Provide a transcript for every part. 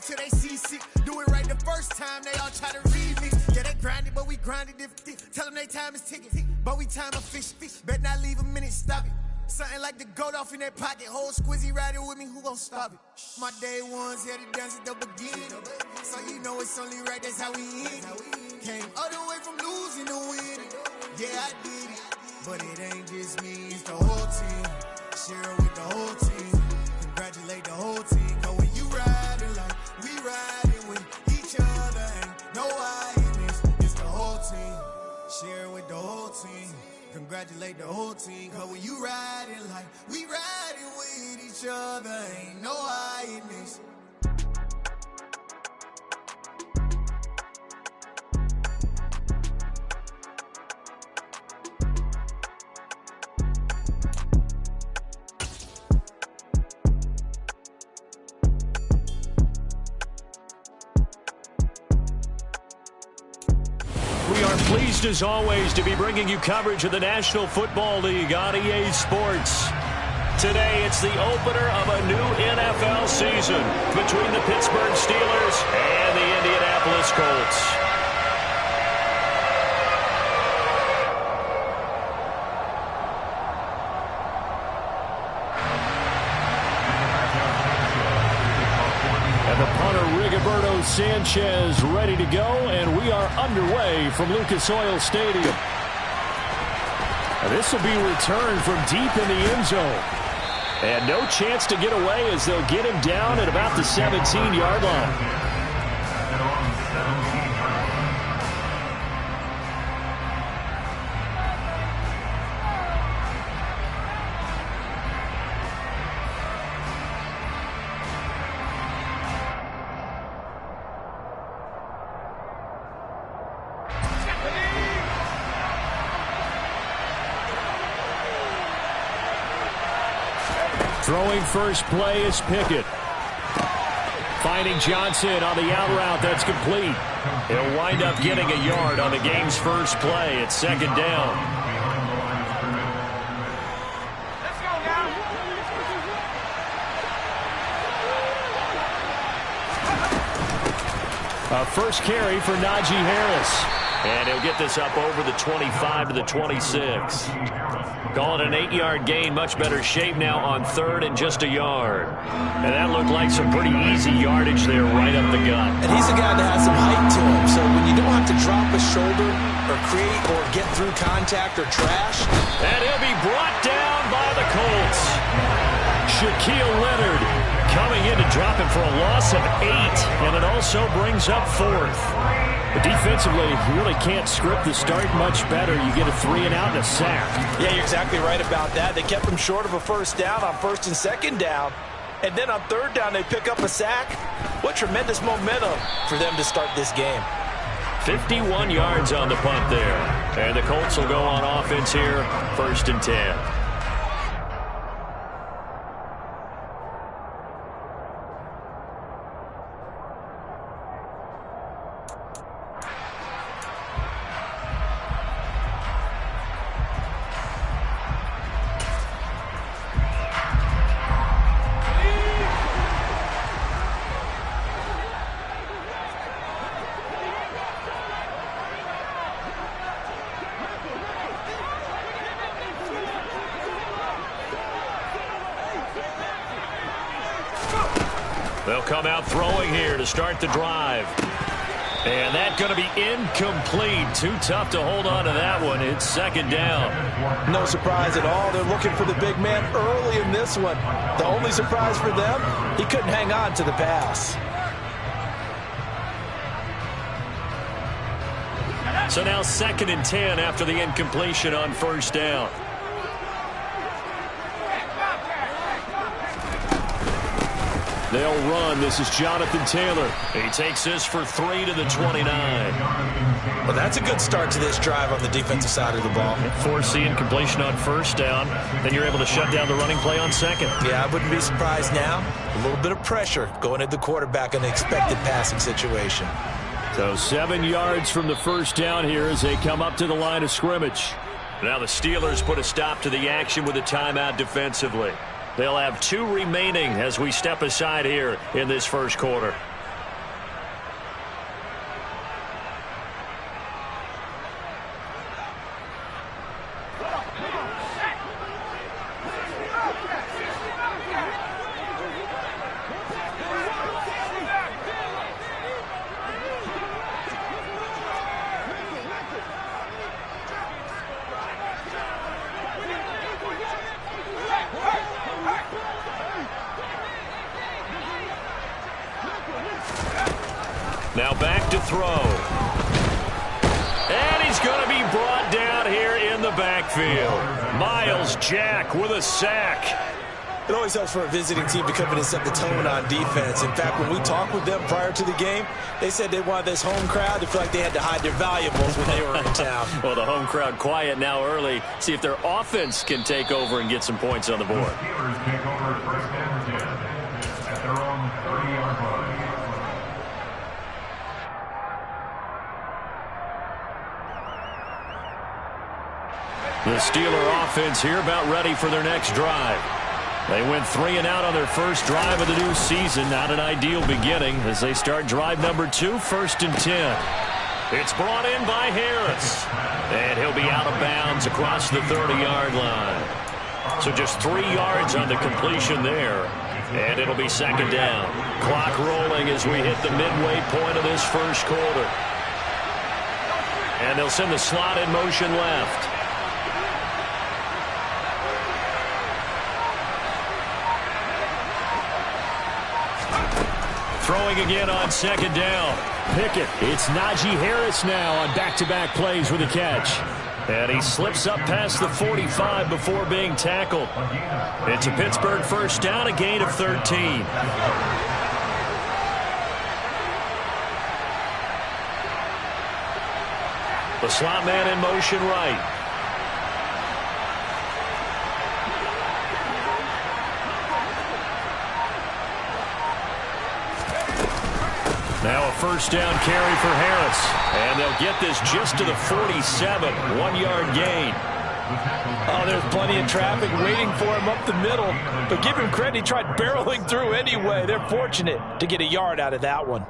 till they see sick. Do it right the first time, they all try to remix. Yeah, they grinded, but we grinded different. Tell them they time is ticking, but we time a fish. Bet not leave a minute, stop it. Something like the goat off in that pocket. Whole squizzy riding with me, who gon' stop it? My day ones here to dance at the beginning. So you know it's only right, that's how we end. Came all the way from losing to winning. Yeah, I did it, but it ain't just me, it's the whole team. Share it with the whole team. Congratulate the whole team. Cause when you riding like we riding with each other, ain't no hiding, it's the whole team. Share it with the whole team. Congratulate the whole team. Cause when you riding like we riding with each other, ain't no hiding this. Pleased as always to be bringing you coverage of the National Football League on EA Sports. Today it's the opener of a new NFL season between the Pittsburgh Steelers and the Indianapolis Colts. Sanchez ready to go, and we are underway from Lucas Oil Stadium. This will be returned from deep in the end zone. And no chance to get away as they'll get him down at about the 17-yard line. Throwing first play is Pickett. Finding Johnson on the out route. That's complete. He'll wind up getting a yard on the game's first play. It's second down. Let's go now. A first carry for Najee Harris. And he'll get this up over the 25 to the 26. Call it an 8-yard gain. Much better shape now on third and just a yard. And that looked like some pretty easy yardage there right up the gut. And he's a guy that has some height to him. So when you don't have to drop a shoulder or create or get through contact or trash. And he'll be brought down by the Colts. Shaquille Leonard coming in to drop him for a loss of 8. And it also brings up fourth. But defensively, you really can't script the start much better. You get a 3-and-out and a sack. Yeah, you're exactly right about that. They kept him short of a first down on first and second down. And then on third down, they pick up a sack. What tremendous momentum for them to start this game. 51 yards on the punt there. And the Colts will go on offense here, first and 10. They'll come out throwing here to start the drive. And that's going to be incomplete. Too tough to hold on to that one. It's second down. No surprise at all. They're looking for the big man early in this one. The only surprise for them, he couldn't hang on to the pass. So now second and 10 after the incompletion on first down. They'll run. This is Jonathan Taylor. He takes this for 3 to the 29. Well, that's a good start to this drive on the defensive side of the ball. Force the incompletion on first down. Then you're able to shut down the running play on second. Yeah, I wouldn't be surprised now. A little bit of pressure going at the quarterback in the expected passing situation. So 7 yards from the first down here as they come up to the line of scrimmage. Now the Steelers put a stop to the action with a timeout defensively. They'll have 2 remaining as we step aside here in this first quarter. Now back to throw. And he's going to be brought down here in the backfield. Miles Jack with a sack. It always helps for a visiting team to come in and set the tone on defense. In fact, when we talked with them prior to the game, they said they wanted this home crowd to feel like they had to hide their valuables when they were in town. Well, the home crowd quiet now early. See if their offense can take over and get some points on the board. The Steelers take over first and 10 at their own 30-yard line. The Steeler offense here about ready for their next drive. They went 3 and out on their first drive of the new season. Not an ideal beginning as they start drive number 2, first and 10. It's brought in by Harris. And he'll be out of bounds across the 30-yard line. So just 3 yards on the completion there. And it'll be second down. Clock rolling as we hit the midway point of this first quarter. And they'll send the slot in motion left. Throwing again on second down. Pickett. It's Najee Harris now on back-to-back plays with a catch. And he slips up past the 45 before being tackled. It's a Pittsburgh first down, a gain of 13. The slot man in motion right. Now a first down carry for Harris. And they'll get this just to the 47. 1-yard gain. Oh, there's plenty of traffic waiting for him up the middle. But give him credit, he tried barreling through anyway. They're fortunate to get a yard out of that one.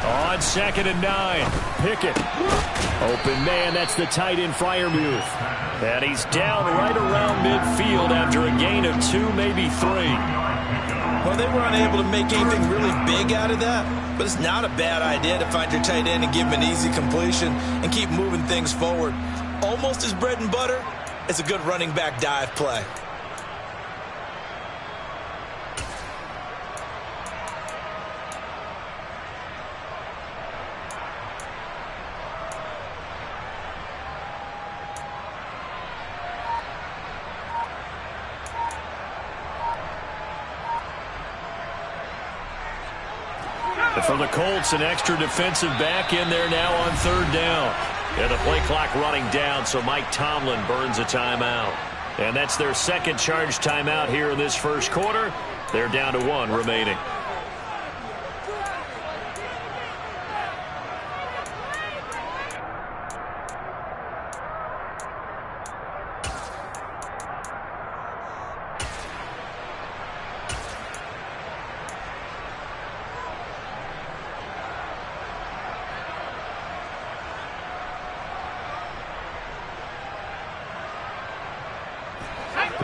On second and 9, Pickett. Open man, that's the tight end Freiermuth. And he's down right around midfield after a gain of 2, maybe 3. Well, they were unable to make anything really big out of that, but it's not a bad idea to find your tight end and give him an easy completion and keep moving things forward. Almost his bread and butter is a good running back dive play. For the Colts, an extra defensive back in there now on third down. And the play clock running down, so Mike Tomlin burns a timeout. And that's their second charge timeout here in this first quarter. They're down to 1 remaining.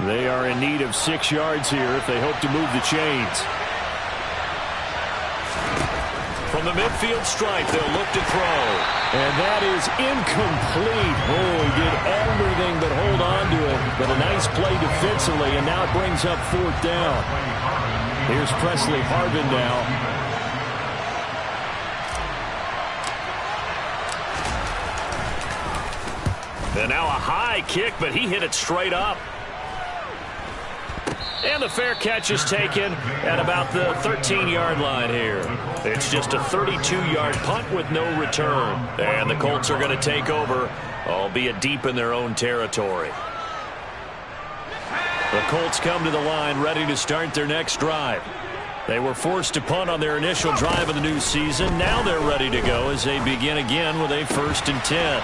They are in need of 6 yards here if they hope to move the chains. From the midfield stripe, they'll look to throw. And that is incomplete. Oh, he did everything but hold on to it. But a nice play defensively, and now it brings up 4th down. Here's Presley Harvin now. And now a high kick, but he hit it straight up. And the fair catch is taken at about the 13-yard line here. It's just a 32-yard punt with no return. And the Colts are going to take over, albeit deep in their own territory. The Colts come to the line ready to start their next drive. They were forced to punt on their initial drive of the new season. Now they're ready to go as they begin again with a 1st and 10.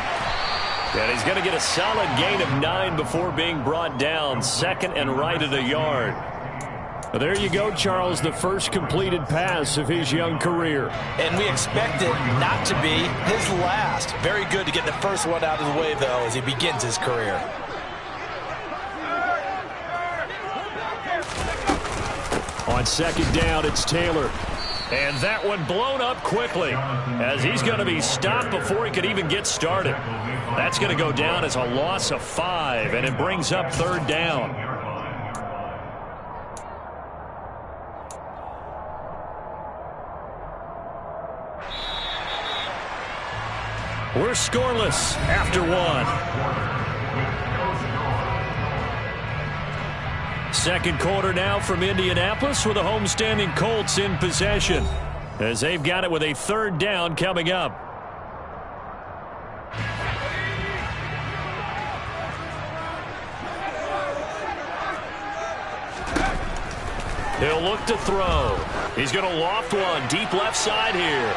And he's going to get a solid gain of 9 before being brought down. 2nd and right at a yard. Well, there you go, Charles, the first completed pass of his young career. And we expect it not to be his last. Very good to get the first one out of the way, though, as he begins his career. On second down, it's Taylor. And that one blown up quickly as he's going to be stopped before he could even get started. That's going to go down as a loss of 5, and it brings up 3rd down. We're scoreless after 1. Second quarter now from Indianapolis with the homestanding Colts in possession as they've got it with a 3rd down coming up. He'll look to throw. He's going to loft one deep left side here.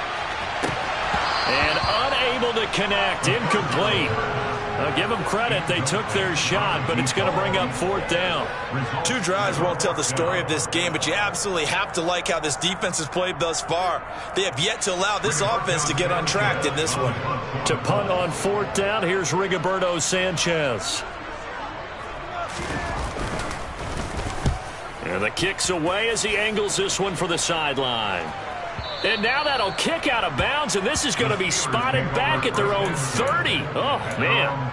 And unable to connect. Incomplete. Give them credit. They took their shot, but it's going to bring up 4th down. 2 drives won't tell the story of this game, but you absolutely have to like how this defense has played thus far. They have yet to allow this offense to get on track in this one. To punt on 4th down, here's Rigoberto Sanchez. And the kick's away as he angles this one for the sideline. And now that'll kick out of bounds, and this is going to be spotted back at their own 30. Oh, man.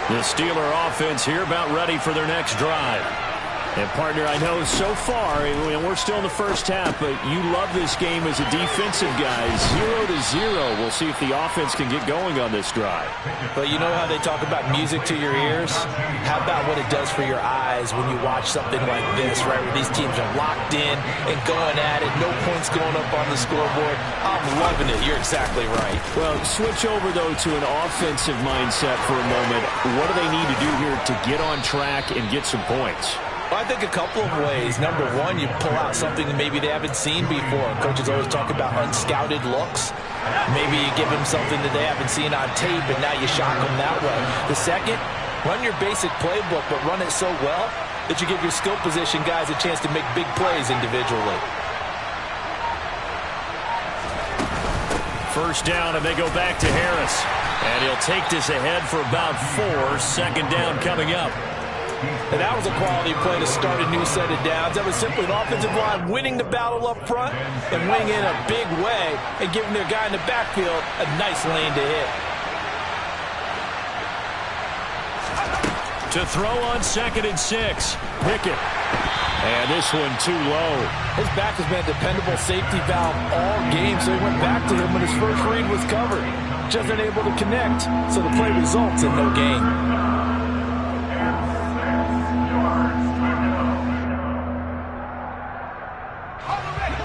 The Steeler offense here about ready for their next drive. And, partner, I know so far, and we're still in the first half, but you love this game as a defensive guy. 0-0. We'll see if the offense can get going on this drive. But you know how they talk about music to your ears? How about what it does for your eyes when you watch something like this, right, where these teams are locked in and going at it, no points going up on the scoreboard? I'm loving it. You're exactly right. Well, switch over, though, to an offensive mindset for a moment. What do they need to do here to get on track and get some points? I think a couple of ways. Number one, you pull out something that maybe they haven't seen before. Coaches always talk about unscouted looks. Maybe you give them something that they haven't seen on tape, and now you shock them that way. The second, run your basic playbook, but run it so well that you give your skill position guys a chance to make big plays individually. First down, and they go back to Harris. And he'll take this ahead for about 4. 2nd down coming up. And that was a quality play to start a new set of downs. That was simply an offensive line winning the battle up front and winning in a big way and giving their guy in the backfield a nice lane to hit. To throw on 2nd and 6. Pickett. And this one too low. His back has been a dependable safety valve all game, so he went back to him when his first read was covered. Just unable to connect, so the play results in no gain.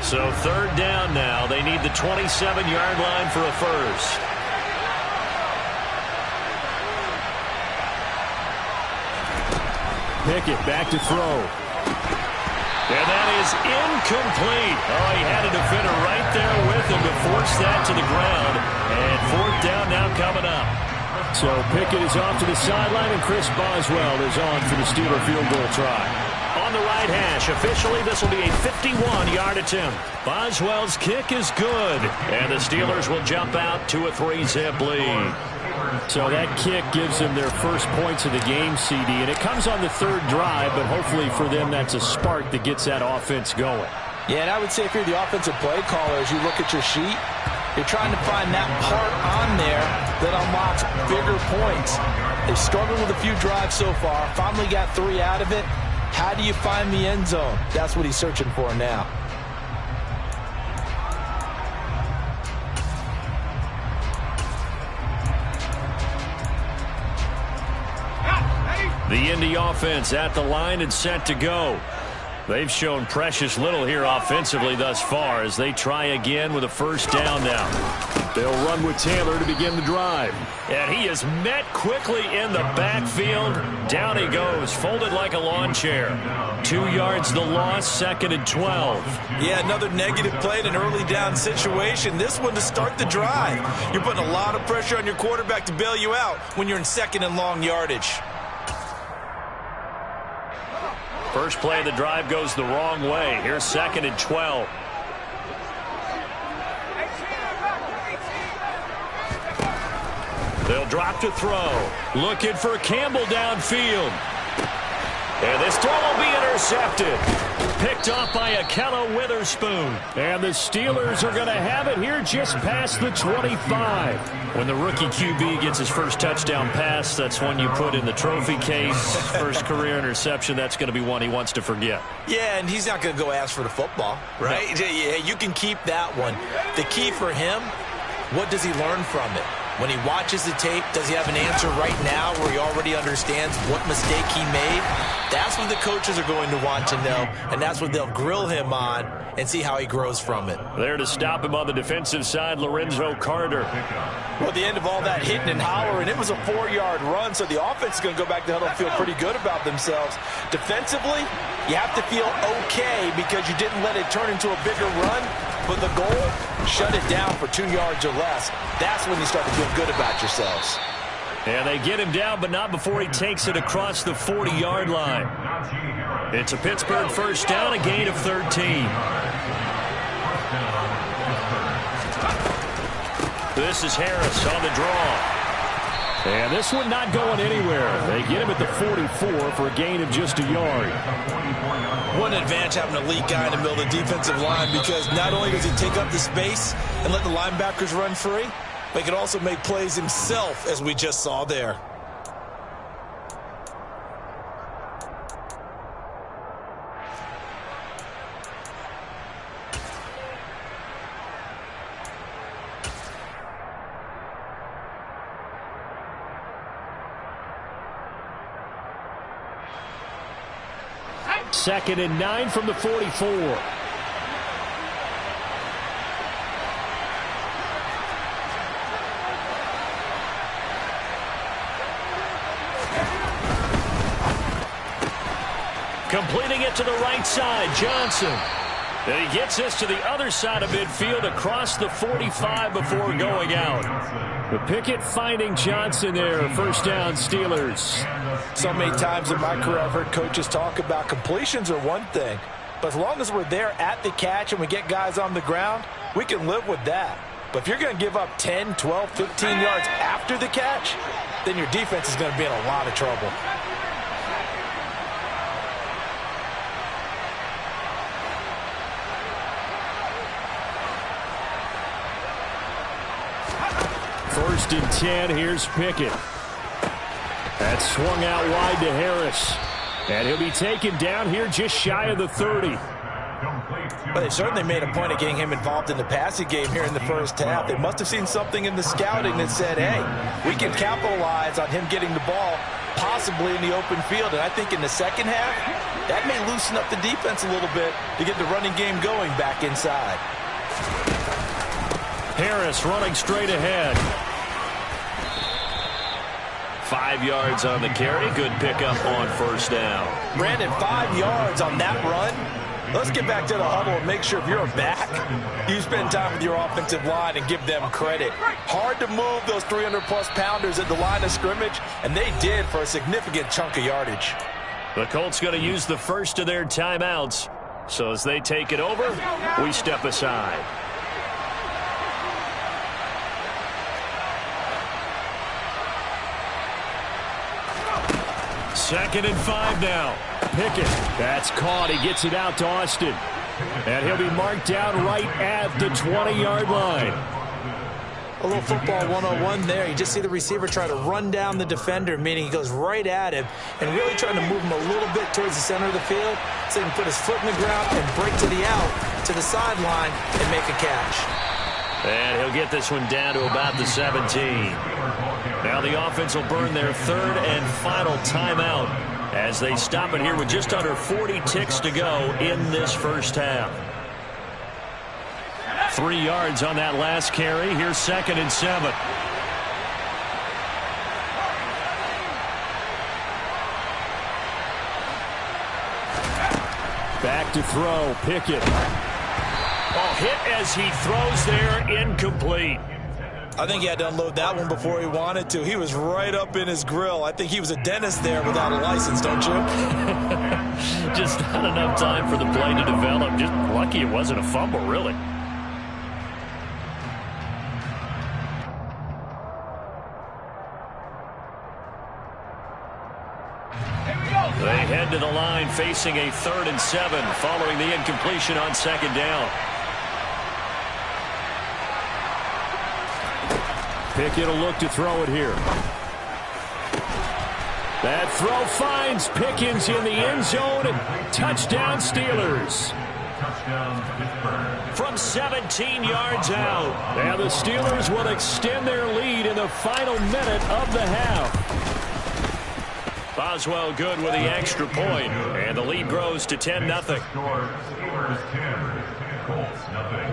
So 3rd down now. They need the 27-yard line for a first. Pickett back to throw. And that is incomplete. Oh, he had a defender right there with him to force that to the ground. And 4th down now coming up. So Pickett is off to the sideline, and Chris Boswell is on for the Steeler field goal try. On the right hash, officially this will be a 51-yard attempt. Boswell's kick is good, and the Steelers will jump out to a 3-zip lead. So that kick gives them their first points of the game, CD, and it comes on the 3rd drive, but hopefully for them that's a spark that gets that offense going. Yeah, and I would say if you're the offensive play caller, as you look at your sheet, you're trying to find that part on there that unlocks bigger points. They've struggled with a few drives so far, finally got 3 out of it. How do you find the end zone? That's what he's searching for now. The Indy offense at the line and set to go. They've shown precious little here offensively thus far as they try again with a first down now. They'll run with Taylor to begin the drive. And he is met quickly in the backfield. Down he goes, folded like a lawn chair. 2 yards the loss, 2nd and 12. Yeah, another negative play in an early down situation. This one to start the drive. You're putting a lot of pressure on your quarterback to bail you out when you're in 2nd and long yardage. First play of the drive goes the wrong way. Here's 2nd and 12. They'll drop to throw. Looking for Campbell downfield. And this throw will be intercepted. Picked off by Akella Witherspoon. And the Steelers are going to have it here just past the 25. When the rookie QB gets his first touchdown pass, that's one you put in the trophy case. First career interception, that's going to be one he wants to forget. Yeah, and he's not going to go ask for the football, right? No. Yeah, you can keep that one. The key for him, what does he learn from it? When he watches the tape, does he have an answer right now where he already understands what mistake he made? That's what the coaches are going to want to know, and that's what they'll grill him on and see how he grows from it. There to stop him on the defensive side, Lorenzo Carter. Well, at the end of all that hitting and hollering, it was a 4-yard run, so the offense is going to go back to huddle and feel pretty good about themselves. Defensively, you have to feel okay because you didn't let it turn into a bigger run, but the goal, shut it down for 2 yards or less. That's when you start to feel good about yourselves. And they get him down, but not before he takes it across the 40-yard line. It's a Pittsburgh first down, a gain of 13. This is Harris on the draw. And this one not going anywhere. They get him at the 44 for a gain of just a yard. What an advantage having an elite guy in the middle of the defensive line, because not only does he take up the space and let the linebackers run free, but he can also make plays himself, as we just saw there. Second and 9 from the 44. Completing it to the right side, Johnson. And he gets this to the other side of midfield across the 45 before going out. The Pickett finding Johnson there. First down, Steelers. So many times in my career I've heard coaches talk about completions are one thing, but as long as we're there at the catch and we get guys on the ground, we can live with that. But if you're going to give up 10, 12, 15 yards after the catch, then your defense is going to be in a lot of trouble. First and 10, here's Pickett. That's swung out wide to Harris. And he'll be taken down here just shy of the 30. But they certainly made a point of getting him involved in the passing game here in the first half. They must have seen something in the scouting that said, hey, we can capitalize on him getting the ball possibly in the open field. And I think in the second half, that may loosen up the defense a little bit to get the running game going back inside. Harris running straight ahead. 5 yards on the carry. Good pickup on first down. Brandon, 5 yards on that run. Let's get back to the huddle and make sure if you're a back, you spend time with your offensive line and give them credit. Hard to move those 300-plus pounders at the line of scrimmage, and they did for a significant chunk of yardage. The Colts going to use the first of their timeouts. So as they take it over, we step aside. Second and 5 now. Pickett. That's caught. He gets it out to Austin. And he'll be marked down right at the 20-yard line. A little football 101 there. You just see the receiver try to run down the defender, meaning he goes right at him and really trying to move him a little bit towards the center of the field so he can put his foot in the ground and break to the out, to the sideline, and make a catch. And he'll get this one down to about the 17. Now the offense will burn their third and final timeout as they stop it here with just under 40 ticks to go in this first half. 3 yards on that last carry. Here's second and 7. Back to throw. Pickett. Oh, hit as he throws there. Incomplete. I think he had to unload that one before he wanted to. He was right up in his grill. I think he was a dentist there without a license, don't you? Just not enough time for the play to develop. Just lucky it wasn't a fumble, really. facing a 3rd and 7 following the incompletion on 2nd down. Pickett will look to throw it here. That throw finds Pickens in the end zone. Touchdown Steelers. From 17 yards out. And the Steelers will extend their lead in the final minute of the half. Boswell good with the extra point, and the lead grows to 10-0. Steelers 10, Colts nothing.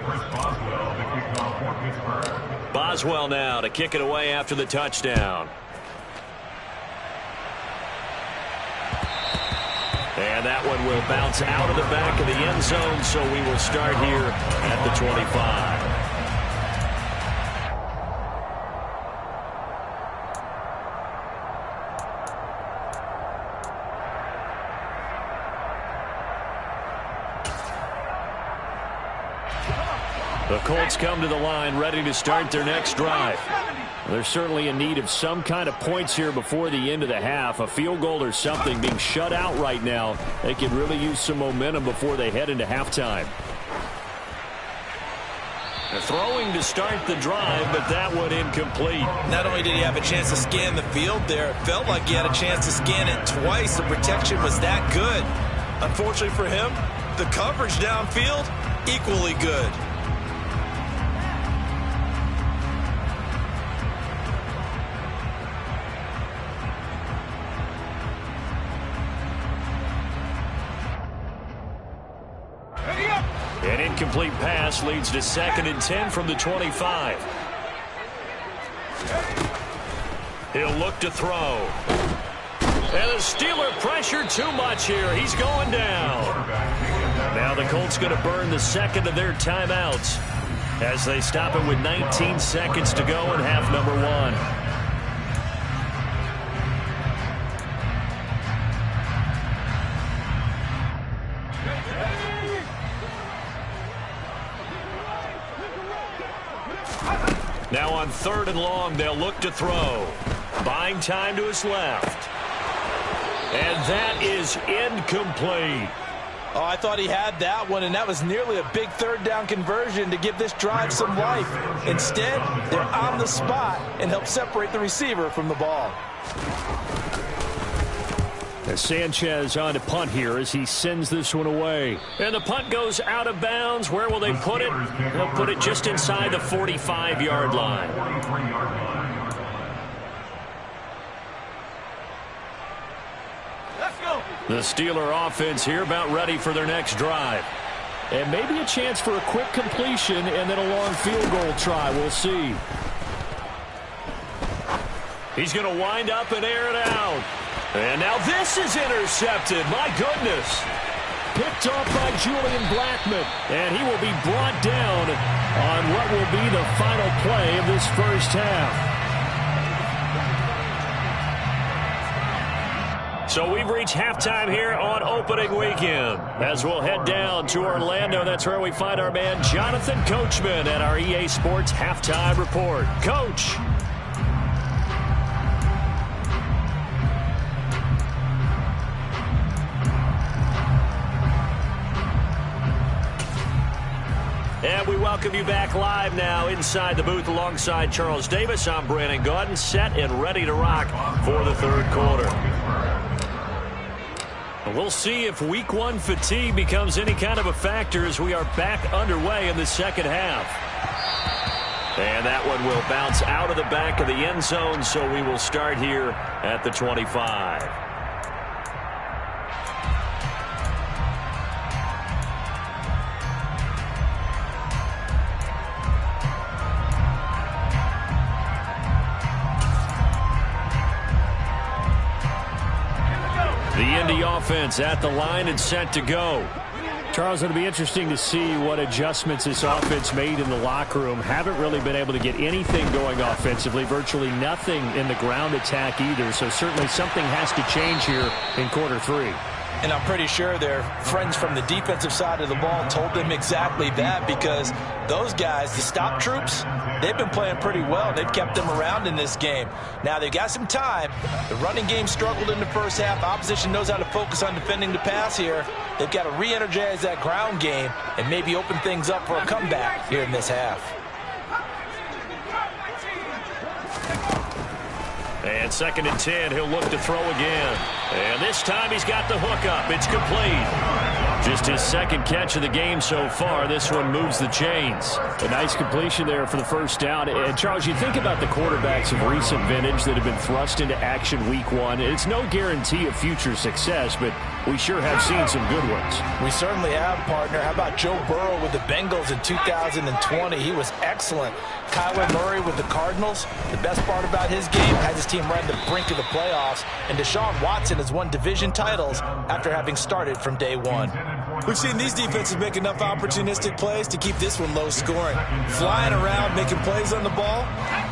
Chris Boswell, the kickoff for Pittsburgh. Boswell now to kick it away after the touchdown. And that one will bounce out of the back of the end zone, so we will start here at the 25. The Colts come to the line ready to start their next drive. They're certainly in need of some kind of points here before the end of the half. A field goal or something. Being shut out right now, they could really use some momentum before they head into halftime. Throwing to start the drive, but that one incomplete. Not only did he have a chance to scan the field there, it felt like he had a chance to scan it twice. The protection was that good. Unfortunately for him, the coverage downfield, equally good. An incomplete pass leads to 2nd and 10 from the 25. He'll look to throw. And the Steeler pressure too much here. He's going down. Now the Colts going to burn the 2nd of their timeouts as they stop it with 19 seconds to go in half number 1. Now on 3rd and long, they'll look to throw. Buying time to his left. And that is incomplete. Oh, I thought he had that one, and that was nearly a big 3rd down conversion to give this drive some life. Instead, they're on the spot and help separate the receiver from the ball. As Sanchez on to punt here as he sends this one away. And the punt goes out of bounds. Where will they put it? They'll put it just inside the 45-yard line. Let's go. The Steeler offense here about ready for their next drive. And maybe a chance for a quick completion and then a long field goal try. We'll see. He's going to wind up and air it out. And now this is intercepted. My goodness. Picked off by Julian Blackmon. And he will be brought down on what will be the final play of this first half. So we've reached halftime here on opening weekend. As we'll head down to Orlando, that's where we find our man Jonathan Coachman at our EA Sports Halftime Report. Coach. And we welcome you back live now inside the booth alongside Charles Davis. I'm Brandon Gaudin, set and ready to rock for the 3rd quarter. We'll see if week 1 fatigue becomes any kind of a factor as we are back underway in the 2nd half. And that one will bounce out of the back of the end zone, so we will start here at the 25. The Indy offense at the line and set to go. Charles, it'll be interesting to see what adjustments this offense made in the locker room. Haven't really been able to get anything going offensively, virtually nothing in the ground attack either, so certainly something has to change here in quarter 3. And I'm pretty sure their friends from the defensive side of the ball told them exactly that, because those guys, the stop troops, they've been playing pretty well. They've kept them around in this game. Now, they've got some time. The running game struggled in the first half. Opposition knows how to focus on defending the pass here. They've got to re-energize that ground game and maybe open things up for a comeback here in this half. And 2nd and 10, he'll look to throw again. And this time he's got the hook up. It's complete. Just his 2nd catch of the game so far. This one moves the chains. A nice completion there for the first down. And, Charles, you think about the quarterbacks of recent vintage that have been thrust into action week 1. It's no guarantee of future success, but we sure have seen some good ones. We certainly have, partner. How about Joe Burrow with the Bengals in 2020? He was excellent. Kyler Murray with the Cardinals. The best part about his game, has his team right at the brink of the playoffs. And Deshaun Watson has won division titles after having started from day 1. We've seen these defenses make enough opportunistic plays to keep this one low scoring. Flying around, making plays on the ball,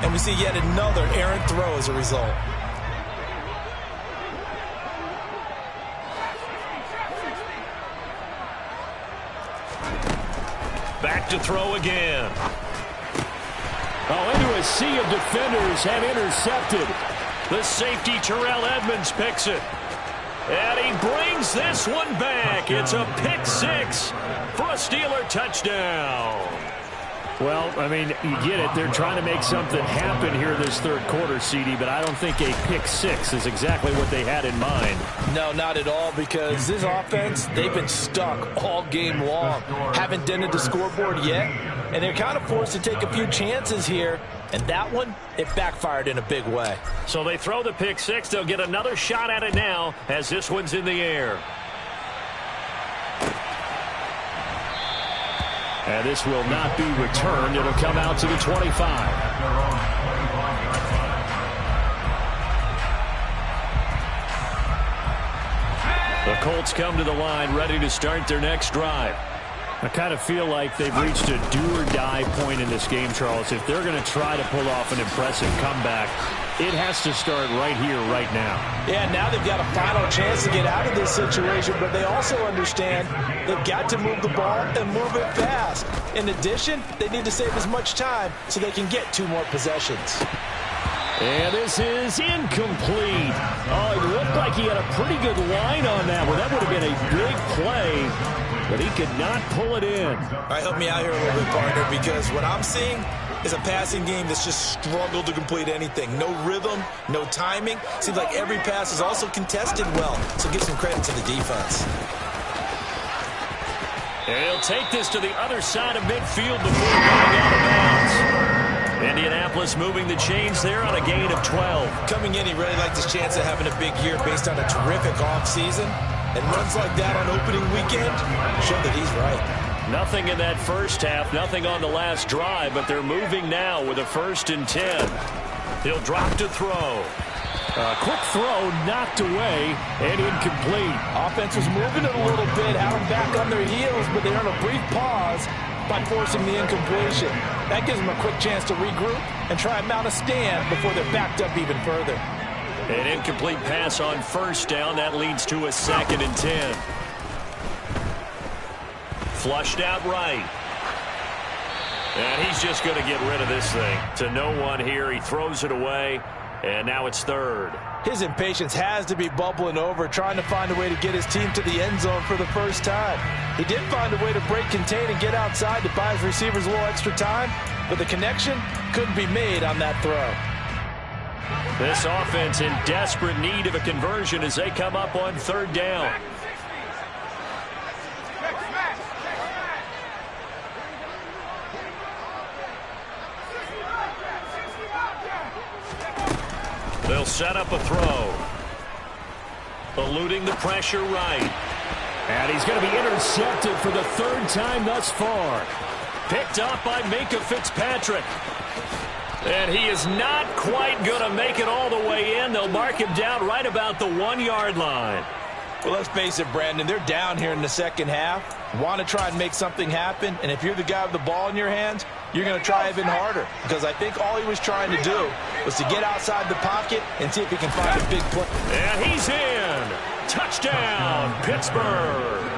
and we see yet another errant throw as a result. Back to throw again. Oh, into a sea of defenders and intercepted. The safety, Terrell Edmonds, picks it. And he brings this one back. It's a pick 6 for a Steeler touchdown. Well, I mean, you get it. They're trying to make something happen here this third quarter, CD, but I don't think a pick 6 is exactly what they had in mind. No, not at all, because this offense, they've been stuck all game long. Haven't dented the scoreboard yet, and they're kind of forced to take a few chances here. And that one, it backfired in a big way. So they throw the pick 6. They'll get another shot at it now as this one's in the air. And this will not be returned. It'll come out to the 25. The Colts come to the line ready to start their next drive. I kind of feel like they've reached a do-or-die point in this game, Charles. If they're going to try to pull off an impressive comeback, it has to start right here, right now. Yeah, now they've got a final chance to get out of this situation, but they also understand they've got to move the ball and move it fast. In addition, they need to save as much time so they can get 2 more possessions. And this is incomplete. Oh, it looked like he had a pretty good line on that one. That would have been a big play, but he could not pull it in. All right, help me out here a little bit, partner, because what I'm seeing is a passing game that's just struggled to complete anything. No rhythm, no timing. Seems like every pass is also contested well, so give some credit to the defense. And he'll take this to the other side of midfield before going out of bounds. Indianapolis moving the chains there on a gain of 12. Coming in, he really liked his chance of having a big year based on a terrific offseason. And runs like that on opening weekend show that he's right. Nothing in that first half, nothing on the last drive, but they're moving now with a 1st and 10. He'll drop to throw. A quick throw knocked away and incomplete. Offense was moving it a little bit, had them back on their heels, but they earn a brief pause by forcing the incompletion. That gives them a quick chance to regroup and try and mount a stand before they're backed up even further. An incomplete pass on 1st down. That leads to a 2nd and 10. Flushed out right. And he's just going to get rid of this thing. To no one here. He throws it away. And now it's 3rd. His impatience has to be bubbling over, trying to find a way to get his team to the end zone for the first time. He did find a way to break contain and get outside to buy his receivers a little extra time, but the connection couldn't be made on that throw. This offense in desperate need of a conversion as they come up on 3rd down. They'll set up a throw. Eluding the pressure right. And he's going to be intercepted for the 3rd time thus far. Picked up by Minka Fitzpatrick. And he is not quite going to make it all the way in. They'll mark him down right about the 1-yard line. Well, let's face it, Brandon, they're down here in the second half. Want to try and make something happen, and if you're the guy with the ball in your hands, you're going to try even harder, because I think all he was trying to do was to get outside the pocket and see if he can find a big play. And he's in. Touchdown, Pittsburgh.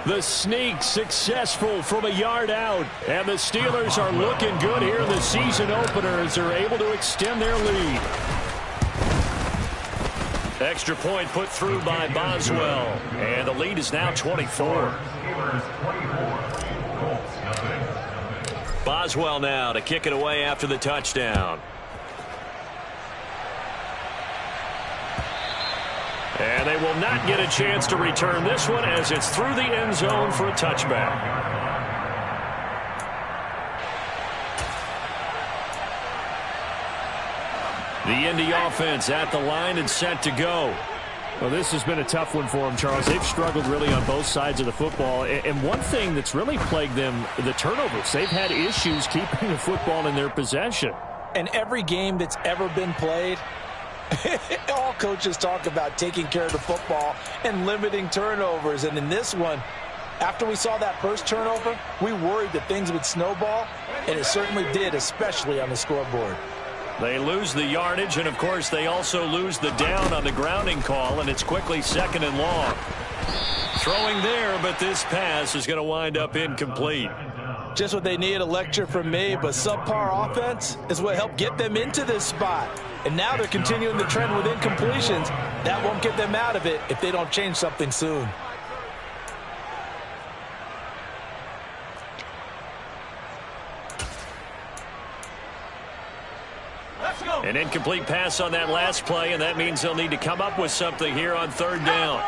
The sneak successful from a yard out. And the Steelers are looking good here in the season opener as they're able to extend their lead. Extra point put through by Boswell. And the lead is now 24. Boswell now to kick it away after the touchdown. And they will not get a chance to return this one as it's through the end zone for a touchback. The Indy offense at the line and set to go. Well, this has been a tough one for them, Charles. They've struggled really on both sides of the football. And one thing that's really plagued them, the turnovers. They've had issues keeping the football in their possession. And every game that's ever been played, all coaches talk about taking care of the football and limiting turnovers. And in this one, after we saw that first turnover, we worried that things would snowball, and it certainly did, especially on the scoreboard. They lose the yardage, and, of course, they also lose the down on the grounding call, and it's quickly 2nd and long. Throwing there, but this pass is going to wind up incomplete. Just what they need, a lecture from me, but subpar offense is what helped get them into this spot. And now they're continuing the trend with incompletions. That won't get them out of it if they don't change something soon. An incomplete pass on that last play, and that means they'll need to come up with something here on 3rd down.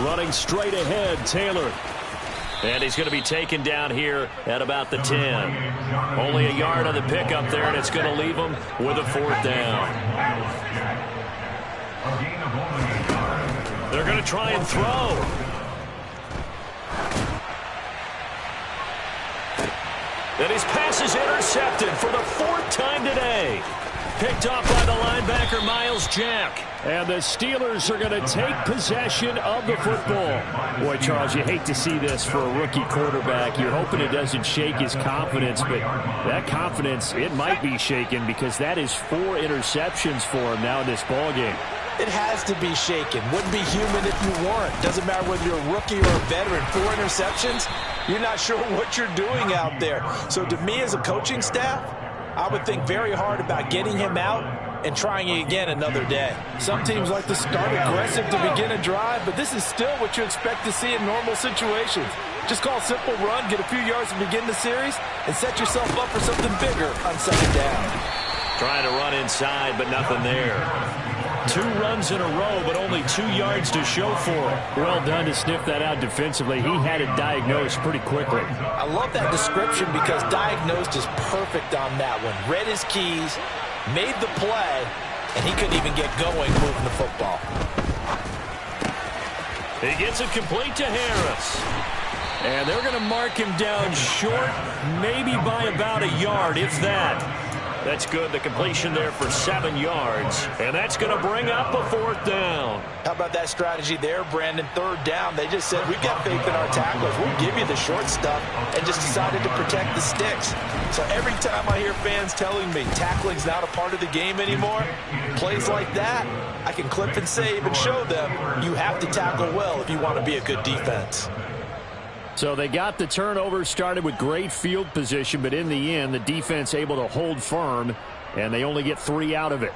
Running straight ahead, Taylor. And he's going to be taken down here at about the 10. Only a yard on the pickup there, and it's going to leave him with a 4th down. They're going to try and throw. And his pass is intercepted for the 4th time today. Picked off by the linebacker, Miles Jack. And the Steelers are going to take possession of the football. Boy, Charles, you hate to see this for a rookie quarterback. You're hoping it doesn't shake his confidence, but that confidence, it might be shaken because that is 4 interceptions for him now in this ballgame. It has to be shaken. Wouldn't be human if you weren't. Doesn't matter whether you're a rookie or a veteran. 4 interceptions, you're not sure what you're doing out there. So to me as a coaching staff, I would think very hard about getting him out and trying it again another day. Some teams like to start aggressive to begin a drive, but this is still what you expect to see in normal situations. Just call a simple run, get a few yards to begin the series, and set yourself up for something bigger on 2nd down. Trying to run inside, but nothing there. 2 runs in a row, but only 2 yards to show for it. Well done to sniff that out defensively. He had it diagnosed pretty quickly. I love that description because diagnosed is perfect on that one. Read his keys, made the play, and he couldn't even get going moving the football. He gets it complete to Harris. And they're going to mark him down short, maybe by about a yard, if that. That's good. The completion there for 7 yards. And that's going to bring up a 4th down. How about that strategy there, Brandon? 3rd down. They just said, we've got faith in our tacklers. We'll give you the short stuff, and just decided to protect the sticks. So every time I hear fans telling me tackling's not a part of the game anymore, plays like that, I can clip and save and show them you have to tackle well if you want to be a good defense. So they got the turnover started with great field position, but in the end, the defense able to hold firm, and they only get 3 out of it.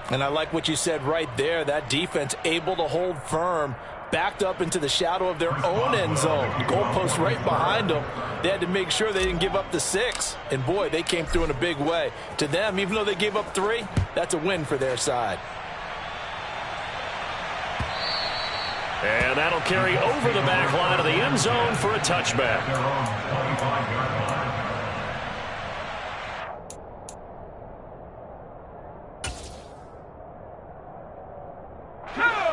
And I like what you said right there. That defense able to hold firm, backed up into the shadow of their own end zone. Goalpost right behind them. They had to make sure they didn't give up the 6. And, boy, they came through in a big way. To them, even though they gave up 3, that's a win for their side. And that'll carry over the back line of the end zone for a touchback.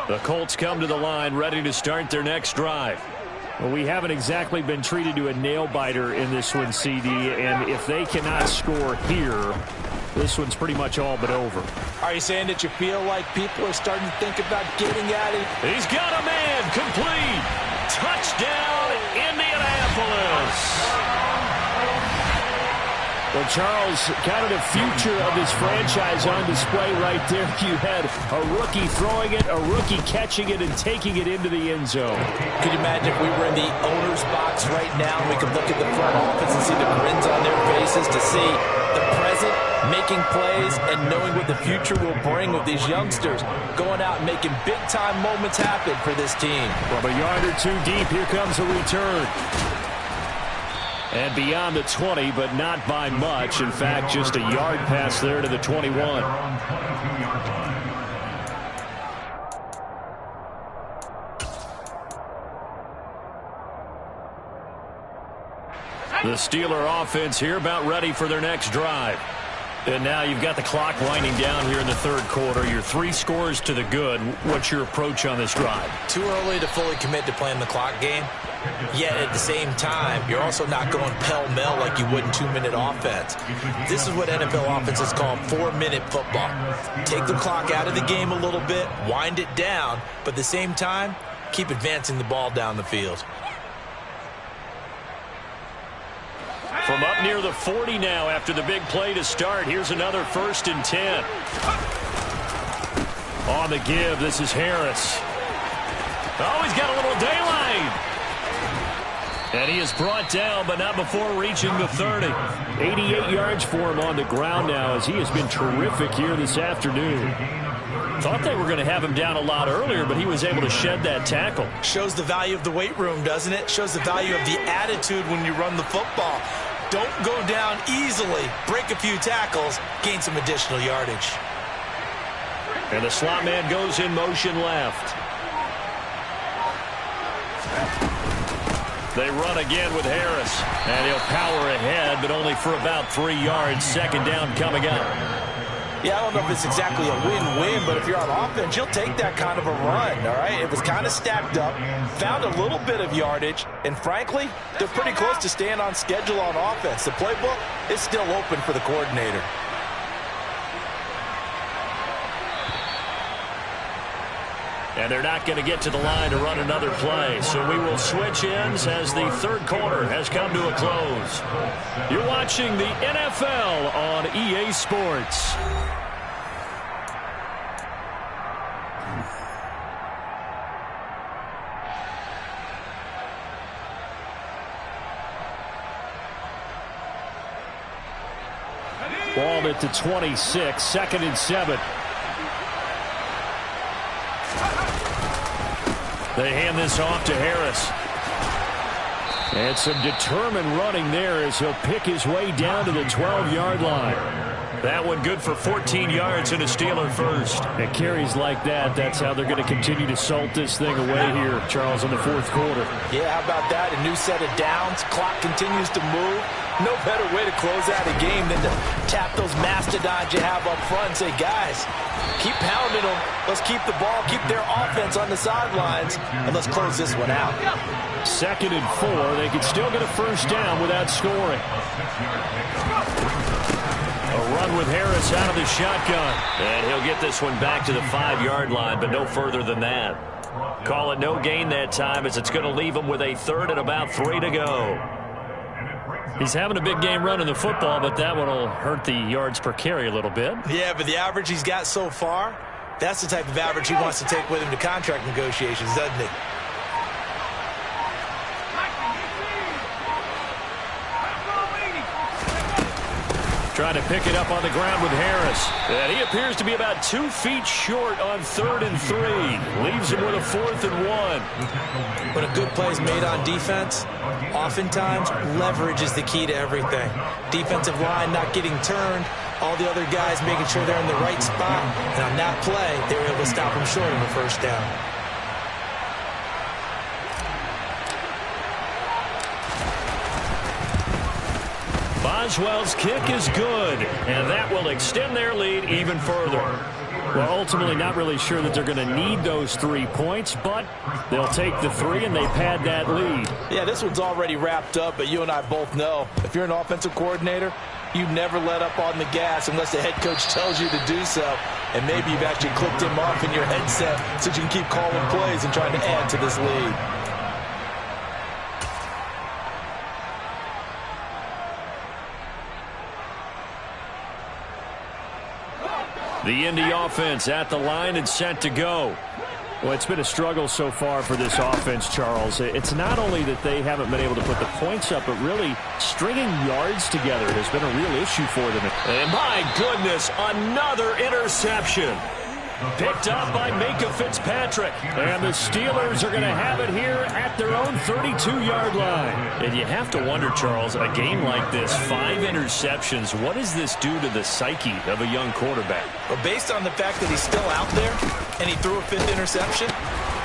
The Colts come to the line ready to start their next drive. Well, we haven't exactly been treated to a nail-biter in this one, CD, and if they cannot score here, this one's pretty much all but over. Are you saying that you feel like people are starting to think about getting at it? He's got a man complete. Touchdown, Indianapolis. Well, Charles, kind of the future of this franchise on display right there. You had a rookie throwing it, a rookie catching it, and taking it into the end zone. Could you imagine if we were in the owner's box right now and we could look at the front office and see the grins on their faces to see the present making plays and knowing what the future will bring with these youngsters going out and making big-time moments happen for this team. From a yard or two deep, here comes a return. And beyond the 20, but not by much. In fact, just a yard pass there to the 21. The Steeler offense here about ready for their next drive. And now you've got the clock winding down here in the third quarter. Your 3 scores to the good. What's your approach on this drive? Too early to fully commit to playing the clock game. Yet at the same time, you're also not going pell-mell like you would in 2-minute offense. This is what NFL offenses call 4-minute football. Take the clock out of the game a little bit, wind it down, but at the same time, keep advancing the ball down the field. From up near the 40 now after the big play to start. Here's another 1st and 10. On the give, this is Harris. Oh, he's got a little daylight. And he is brought down, but not before reaching the 30. 88 yards for him on the ground now as he has been terrific here this afternoon. Thought they were going to have him down a lot earlier, but he was able to shed that tackle. Shows the value of the weight room, doesn't it? Shows the value of the attitude when you run the football. Don't go down easily. Break a few tackles, gain some additional yardage. And the slot man goes in motion left. They run again with Harris. And he'll power ahead, but only for about 3 yards. 2nd down coming up. Yeah, I don't know if it's exactly a win-win, but if you're on offense, you'll take that kind of a run, all right? It was kind of stacked up, found a little bit of yardage, and frankly, they're pretty close to staying on schedule on offense. The playbook is still open for the coordinator. And they're not going to get to the line to run another play. So we will switch ends as the third quarter has come to a close. You're watching the NFL on EA Sports. Ball at the 26, 2nd and 7. They hand this off to Harris. And some determined running there as he'll pick his way down to the 12-yard line. That one good for 14 yards and a Steeler first. And carries like that, that's how they're going to continue to salt this thing away here, Charles, in the fourth quarter. Yeah, how about that? A new set of downs. Clock continues to move. No better way to close out a game than to tap those mastodons you have up front and say, guys, keep pounding them. Let's keep the ball, keep their offense on the sidelines, and let's close this one out. 2nd and 4. They could still get a first down without scoring. A run with Harris out of the shotgun. And he'll get this one back to the 5-yard line, but no further than that. Call it no gain that time as it's going to leave him with a 3rd and about 3 to go. He's having a big game running the football, but that one will hurt the yards per carry a little bit. Yeah, but the average he's got so far, that's the type of average he wants to take with him to contract negotiations, doesn't he? Trying to pick it up on the ground with Harris. And he appears to be about 2 feet short on 3rd and 3. Leaves him with a 4th and 1. When a good play is made on defense, oftentimes leverage is the key to everything. Defensive line not getting turned, all the other guys making sure they're in the right spot. And on that play, they were able to stop him short of a first down. Boswell's kick is good, and that will extend their lead even further. Well, ultimately not really sure that they're going to need those 3 points, but they'll take the 3 and they pad that lead. Yeah, this one's already wrapped up, but you and I both know if you're an offensive coordinator, you never let up on the gas unless the head coach tells you to do so. And maybe you've actually clicked him off in your headset so you can keep calling plays and trying to add to this lead. The Indy offense at the line and set to go. Well, it's been a struggle so far for this offense, Charles. It's not only that they haven't been able to put the points up, but really stringing yards together has been a real issue for them. And my goodness, another interception. Picked up by Minka Fitzpatrick. And the Steelers are going to have it here at their own 32-yard line. And you have to wonder, Charles, a game like this, 5 interceptions, what does this do to the psyche of a young quarterback? But based on the fact that he's still out there and he threw a 5th interception,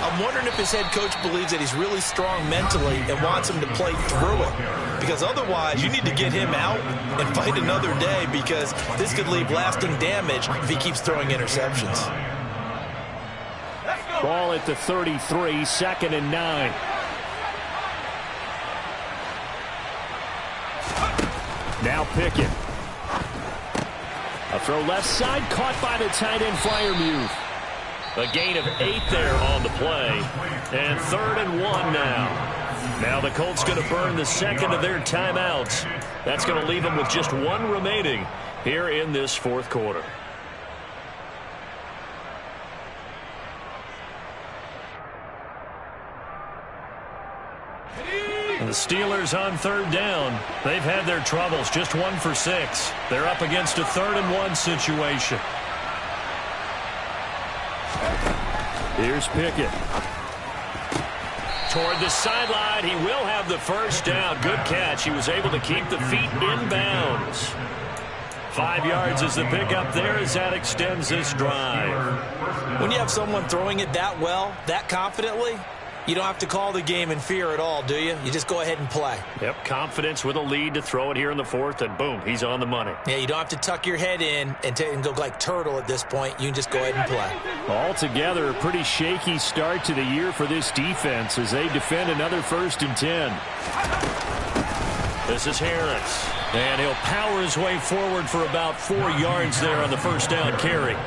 I'm wondering if his head coach believes that he's really strong mentally and wants him to play through it. Because otherwise, you need to get him out and fight another day, because this could leave lasting damage if he keeps throwing interceptions. Ball at the 33, 2nd and 9. Now Pickett. A throw left side, caught by the tight end Freiermuth. A gain of 8 there on the play. And 3rd and 1 now. Now the Colts going to burn the second of their timeouts. That's going to leave them with just 1 remaining here in this 4th quarter. And the Steelers on 3rd down. They've had their troubles, just 1 for 6. They're up against a 3rd and 1 situation. Here's Pickett. Toward the sideline, he will have the first down. Good catch. He was able to keep the feet in bounds. 5 yards is the pickup there as that extends this drive. When you have someone throwing it that well, that confidently, you don't have to call the game in fear at all, do you? You just go ahead and play. Yep, confidence with a lead to throw it here in the 4th, and boom, he's on the money. Yeah, you don't have to tuck your head in and go like turtle at this point. You can just go ahead and play. Altogether, a pretty shaky start to the year for this defense as they defend another 1st and 10. This is Harris, and he'll power his way forward for about 4 yards there on the first down carry.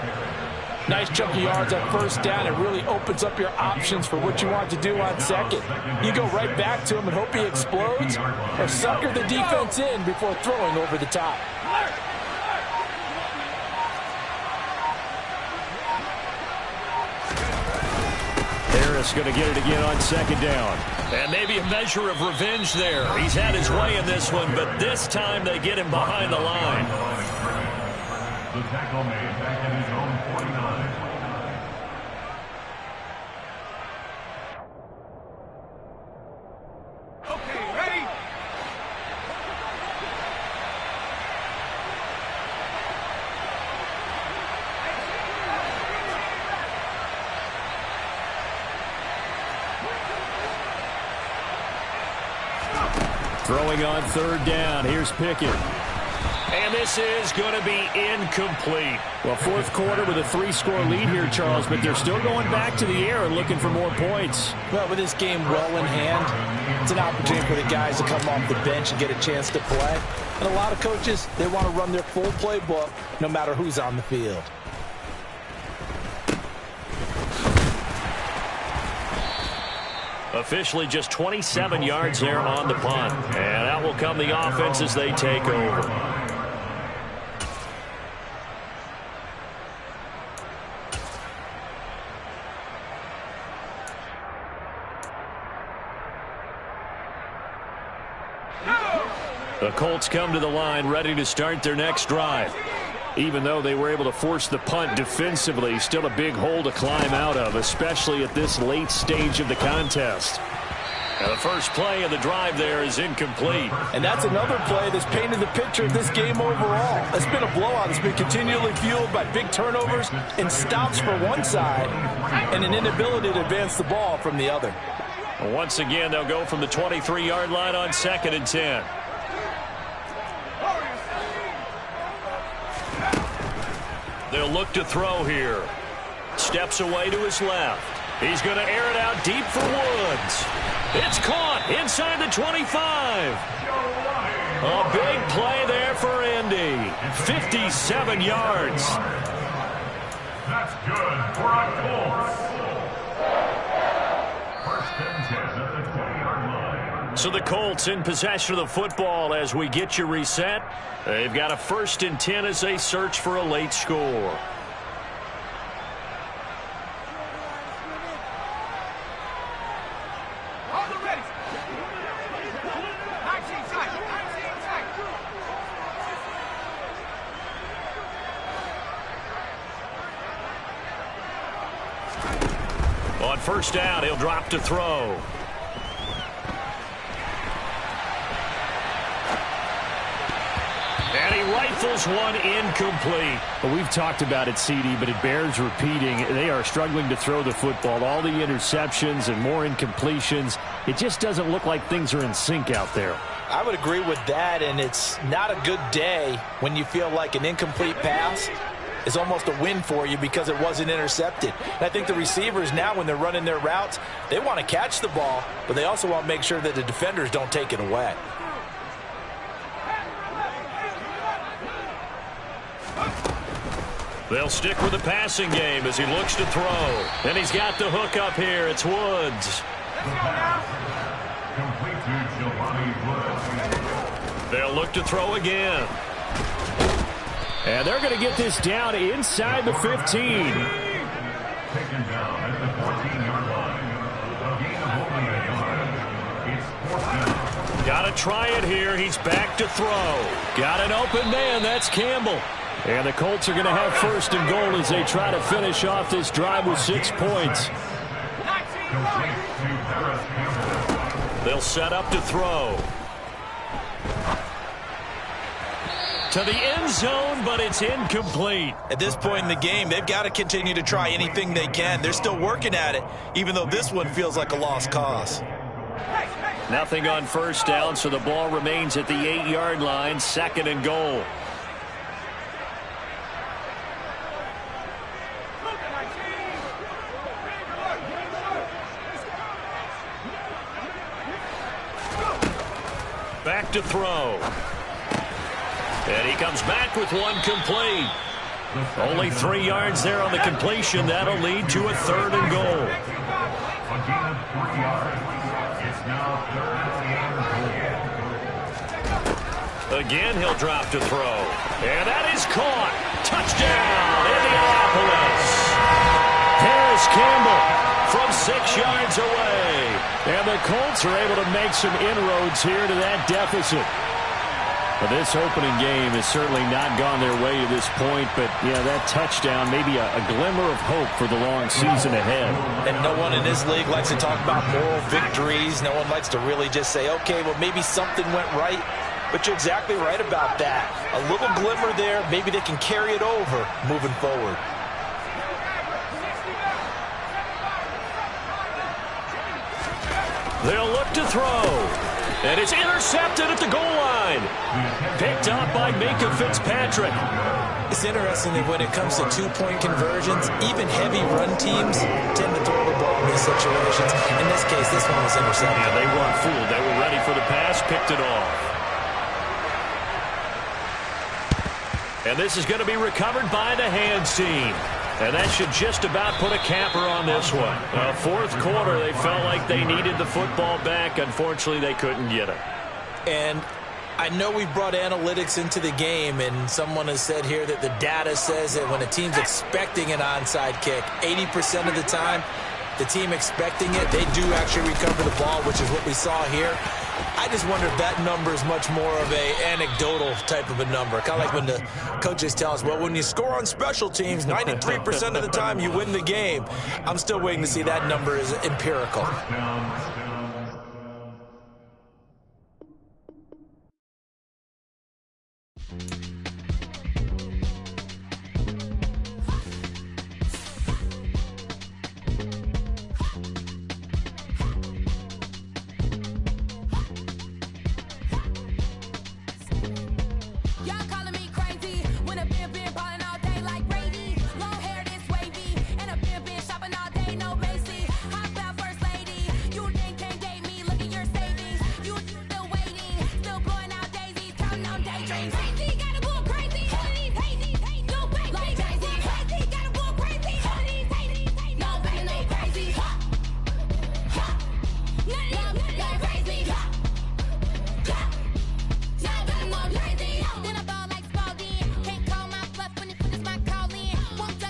Nice chunk of yards on 1st down. It really opens up your options for what you want to do on 2nd. You go right back to him and hope he explodes, or sucker the defense in before throwing over the top. Harris going to get it again on 2nd down. And maybe a measure of revenge there. He's had his way in this one, but this time they get him behind the line. The tackle made back in his own 49. Okay, ready? Throwing on 3rd down. Here's Pickett. And this is going to be incomplete. Well, 4th quarter with a 3-score lead here, Charles, but they're still going back to the air and looking for more points. Well, with this game well in hand, it's an opportunity for the guys to come off the bench and get a chance to play. And a lot of coaches, they want to run their full playbook no matter who's on the field. Officially just 27 yards there on the punt. And out will come the offense as they take over. The Colts come to the line ready to start their next drive. Even though they were able to force the punt defensively, still a big hole to climb out of, especially at this late stage of the contest. And the first play of the drive there is incomplete. And that's another play that's painted the picture of this game overall. It's been a blowout. It's been continually fueled by big turnovers and stops for one side and an inability to advance the ball from the other. Once again, they'll go from the 23-yard line on 2nd and 10. They'll look to throw here. Steps away to his left. He's going to air it out deep for Woods. It's caught inside the 25. A big play there for Indy. 57 yards. That's good for a Colts. 1st and 10 at the 20-yard line. So the Colts in possession of the football as we get you reset. They've got a 1st and 10 as they search for a late score. On first down, he'll drop to throw. And he rifles one incomplete. Well, we've talked about it, CD, but it bears repeating. They are struggling to throw the football. All the interceptions and more incompletions. It just doesn't look like things are in sync out there. I would agree with that, and it's not a good day when you feel like an incomplete pass is almost a win for you because it wasn't intercepted. And I think the receivers now, when they're running their routes, they want to catch the ball, but they also want to make sure that the defenders don't take it away. They'll stick with the passing game as he looks to throw. And he's got the hook up here. It's Woods. Complete to Giovanni Woods. They'll look to throw again. And they're going to get this down inside the 15. Taken down at the 14-yard line. A gain of only a yard. It's fourth down. Got to try it here. He's back to throw. Got an open man. That's Campbell. And the Colts are going to have first and goal as they try to finish off this drive with 6 points. They'll set up to throw. To the end zone, but it's incomplete. At this point in the game, they've got to continue to try anything they can. They're still working at it, even though this one feels like a lost cause. Nothing on first down, so the ball remains at the 8-yard line, second and goal. Back to throw. And he comes back with one complete. Only 3 yards there on the completion. That'll lead to a third and goal. A gain of 3 yards. It's now third and goal. Again, he'll drop to throw. And that is caught. Touchdown, Indianapolis. Paris Campbell from 6 yards away. And the Colts are able to make some inroads here to that deficit. Well, this opening game has certainly not gone their way to this point, but, yeah, that touchdown, maybe a glimmer of hope for the long season ahead. And no one in this league likes to talk about moral victories. No one likes to really just say, okay, well, maybe something went right. But you're exactly right about that. A little glimmer there, maybe they can carry it over moving forward. They'll look to throw. And it's intercepted at the goal line. Picked up by Minka Fitzpatrick. It's interesting that when it comes to two-point conversions, even heavy run teams tend to throw the ball in these situations. In this case, this one was intercepted. Yeah, they weren't fooled. They were ready for the pass, picked it off. And this is going to be recovered by the hands team. And that should just about put a capper on this one. Fourth quarter, they felt like they needed the football back. Unfortunately, they couldn't get it. And I know we brought analytics into the game, and someone has said here that the data says that when a team's expecting an onside kick, 80% of the time, the team expecting it, they do actually recover the ball, which is what we saw here. I just wonder if that number is much more of a anecdotal type of a number. Kind of like when the coaches tell us, well, when you score on special teams, 93% of the time you win the game. I'm still waiting to see that number is empirical.